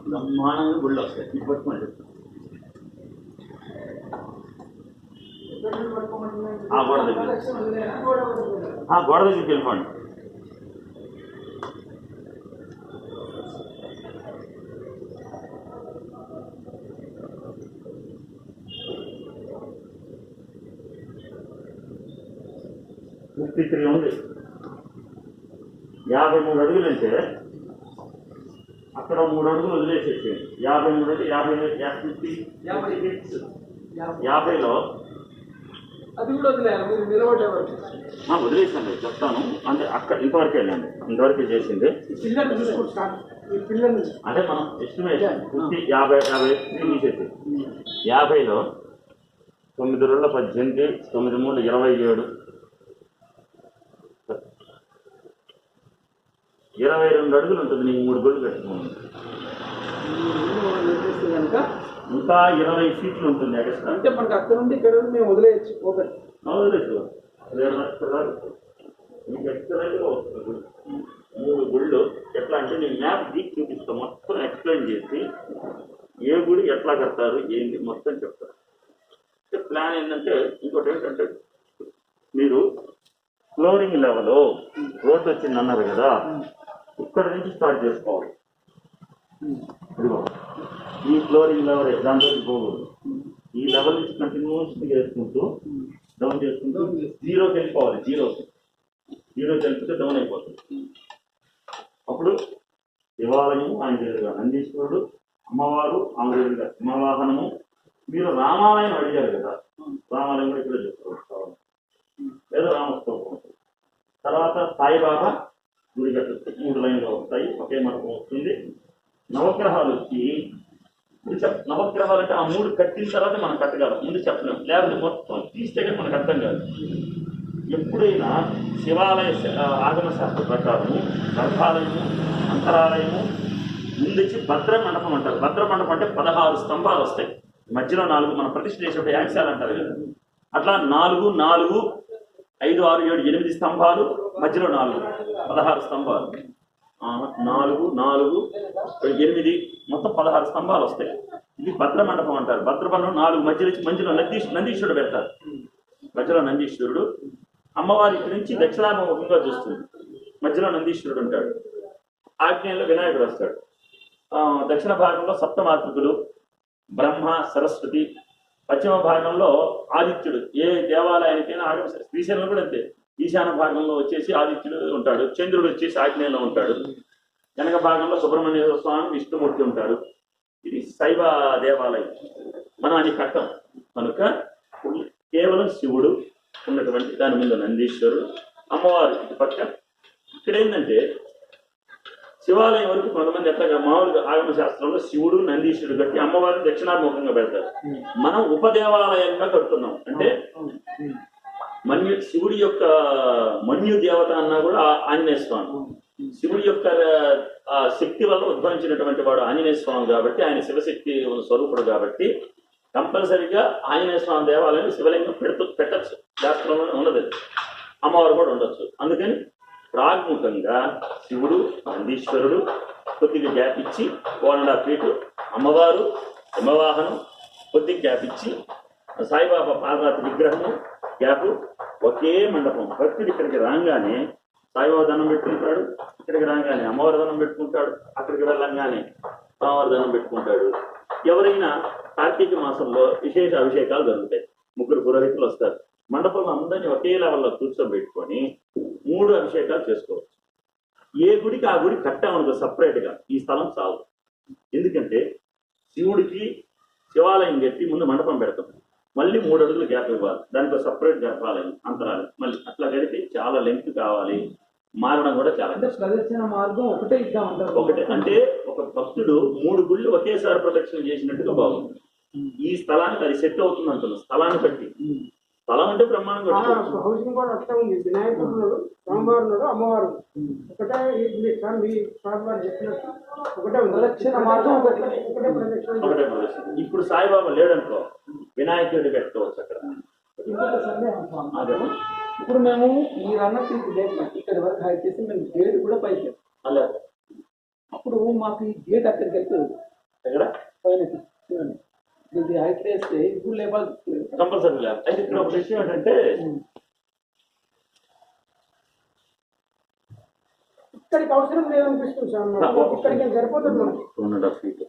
బ్రహ్మాండంగా గుళ్ళు వస్తాయి. ఇది పట్టుకోండి. గోడ దగ్గరికి వెళ్ళిపోండి. ఇక్కడ ఉంది 53 అడుగులు అంటే అక్కడ 3 అడుగులు వదిలేసేసి 53 అంటే 50లో అది కూడా వదిలేసాను చెప్తాను. అంటే అక్కడ ఇంతవరకు వెళ్ళండి, ఇంతవరకు చేసింది అదే మనం ఎస్టిమేషన్ 50 తీసేసి 50లో 9 2 18 9 3 27 22 అడుగులు ఉంటుంది. నీకు 3 గుళ్ళు పెట్టుకోండి. ఇంకా 20 ఫీట్లు ఉంటుంది ఎక్స్ట్రా. అంటే మనకు అక్కడ నుండి ఇక్కడ మేము వదిలేయచ్చు. వదిలేచ్చు మీకు ఎక్స్ట్రా వస్తుంది. 3 గుళ్ళు ఎట్లా అంటే నేను మ్యాప్ గీక్ చూపిస్తాను. మొత్తం ఎక్స్ప్లెయిన్ చేసి ఏ గుడి ఎట్లా కడతారు ఏంటి మొత్తం చెప్తారు. ప్లాన్ ఏంటంటే ఇంకోటి ఏంటంటే మీరు ఫ్లోరింగ్ లెవెల్ రోడ్ వచ్చింది అన్నారు కదా, ఇక్కడ నుంచి స్టార్ట్ చేసుకోవాలి. ఇదిగో ఈ ఫ్లోరింగ్ లెవెల్ దాంట్లో పోకూడదు. ఈ లెవెల్ నుంచి కంటిన్యూస్గా చేసుకుంటూ డౌన్ చేసుకుంటూ జీరోకి వెళ్ళిపోవాలి. జీరోకి వెళ్ళిపోతే డౌన్ అయిపోతుంది. అప్పుడు శివాలయము ఆయన దగ్గర నందీశ్వరుడు, అమ్మవారు ఆమె దగ్గర సింహవాహనము. మీరు రామాలయం అడిగారు కదా, రామాలయం కూడా ఇక్కడ చెప్పుకోవచ్చు లేదా రామస్తోపం. తర్వాత సాయిబాబా గుడి కట్టచ్చు. 3 లైన్లు వస్తాయి, ఒకే మండపం వస్తుంది. నవగ్రహాలు వచ్చి నవగ్రహాలు అంటే ఆ 3 కట్టిన తర్వాత మనం కట్టగలం. ముందు చెప్పలేం, లేకపోతే మొత్తం తీస్తే కానీ మనకు అర్థం కాదు. ఎప్పుడైనా శివాలయ ఆగమ శాస్త్ర ప్రకారము గర్భాలయము, అంతరాలయము ముందొచ్చి భద్ర మండపం అంటారు. భద్ర మండపం అంటే 16 స్తంభాలు వస్తాయి, మధ్యలో 4 మన ప్రతిష్ఠ చేసేప్పుడు యాక్సాలు అంటారు కదా, అట్లా 4 4 5 6 7 8 స్తంభాలు, మధ్యలో 4 16 స్తంభాలు. 4 4 8 మొత్తం 16 స్తంభాలు వస్తాయి. ఇది భద్ర మండపం అంటారు. భద్ర మండపం 4 మధ్యలో నందీశ్వరుడు పెడతారు. మధ్యలో నందీశ్వరుడు, అమ్మవారి ఇక్కడి నుంచి దక్షిణాభిముఖంగా చూస్తుంది. మధ్యలో నందీశ్వరుడు ఉంటాడు. ఆగ్నేయంలో వినాయకుడు వస్తాడు. దక్షిణ భాగంలో సప్తమాతృకులు బ్రహ్మ సరస్వతి, పశ్చిమ భాగంలో ఆదిత్యుడు. ఏ దేవాలయానికైనా ఆగమ శ్రీశైలం కూడా అంతే. ఈశాన్య భాగంలో వచ్చేసి ఆదిత్యుడు ఉంటాడు, చంద్రుడు వచ్చేసి ఆగ్నేయంలో ఉంటాడు. వెనక భాగంలో సుబ్రహ్మణ్యేశ్వర స్వామి విష్ణుమూర్తి ఉంటాడు. ఇది శైవ దేవాలయం. మనం అది కట్టం కనుక కేవలం శివుడు ఉన్నటువంటి దాని మీద నందీశ్వరుడు, అమ్మవారు ఇటు పక్క. ఇక్కడ ఏంటంటే శివాలయం వరకు కొంతమంది ఎట్లాగా మామూలుగా ఆగమ శాస్త్రంలో శివుడు నందీశ్వరుడు కట్టి అమ్మవారిని దక్షిణాభిముఖంగా పెడతారు. మనం ఉపదేవాలయంగా కడుతున్నాం. అంటే శివుడి యొక్క మన్యు దేవత అన్నా కూడా ఆంజనేయ స్వామి. శివుడి యొక్క శక్తి వల్ల ఉద్భవించినటువంటి వాడు ఆంజనేయ స్వామి కాబట్టి, ఆయన శివశక్తి స్వరూపుడు కాబట్టి కంపల్సరిగా ఆంజనేయ స్వామి దేవాలయం శివలింగం పెట్టచ్చు. శాస్త్రంలో ఉన్నది. అమ్మవారు కూడా ఉండొచ్చు. అందుకని ప్రాగ్ముఖంగా శివుడు నందీశ్వరుడు కొద్దిగా గ్యాప్ ఇచ్చి 1.5 ఫీటు, అమ్మవారు సింహవాహనం కొద్దిగా గ్యాప్ ఇచ్చి, సాయిబాబా పాదరాతి విగ్రహము గ్యాప్, ఒకే మండపం. భక్తుడు ఇక్కడికి రాగానే సాయిబాబా దండం పెట్టుకుంటాడు, ఇక్కడికి రాగానే అమ్మవారి దండం పెట్టుకుంటాడు, అక్కడికి వెళ్ళంగానే అమ్మవారి దండం పెట్టుకుంటాడు. ఎవరైనా కార్తీక మాసంలో విశేష అభిషేకాలు జరుగుతాయి. 3 పురోహితులు వస్తారు. మండపంలో అందరినీ ఒకే లెవెల్లో కూర్చోబెట్టుకొని 3 అభిషేకాలు చేసుకోవచ్చు. ఏ గుడికి ఆ గుడి కట్టామనుకో సపరేట్గా ఈ స్థలం చాలు. ఎందుకంటే శివుడికి శివాలయం కట్టి ముందు మండపం పెడతాం, మళ్ళీ 3 అడుగులు గ్యాప్ ఇవ్వాలి. దానికి సపరేట్ గర్భాలయం, అంతరాలయం, మళ్ళీ అట్లా గడిపి చాలా లెంగ్త్ కావాలి. మారడం కూడా చాలా ప్రదక్షిణ మార్గం ఒకటే ఇద్దామంటారు. ఒకటే అంటే ఒక భక్తుడు 3 గుళ్ళు ఒకేసారి ప్రదక్షిణ చేసినట్టుగా బాగుంటుంది. ఈ స్థలానికి అది సెట్ అవుతుంది అంటున్నాం. స్థలాన్ని బట్టి స్థలం అంటే బ్రహ్మాండం హౌసింగ్ కూడా అట్లా ఉంది. వినాయకుడు, స్వామివారు, అమ్మవారు ఒకటే. స్వామివారు చెప్పినట్టు ఒకటే ప్రదక్షిణ మార్గం, ఒకటే ప్రదక్షిణ. ఇప్పుడు సాయిబాబా లేడనుకో వినాయకుడి పెట్టుకోవచ్చు అక్కడ. ఇప్పుడు మేము మీరు అన్నట్టు ఇక్కడ వరకు హైట్ చేసి మేము గేట్ కూడా పైకి అలా అప్పుడు మాకు ఈ గేట్ అక్కడికి వెళ్తుంది ఎక్కడ పైన చూడండి ఇది హైట్ వేస్తే ఇప్పుడు లేపాలి కంపల్సరీ ల్యాబ్. అయితే ఇక్కడ ఒక విషయం ఏంటంటే ఇక్కడికి అవసరం లేదనిపిస్తుంది సార్ నాకు. ఇక్కడికి సరిపోతుంది మనకి 2.5 feet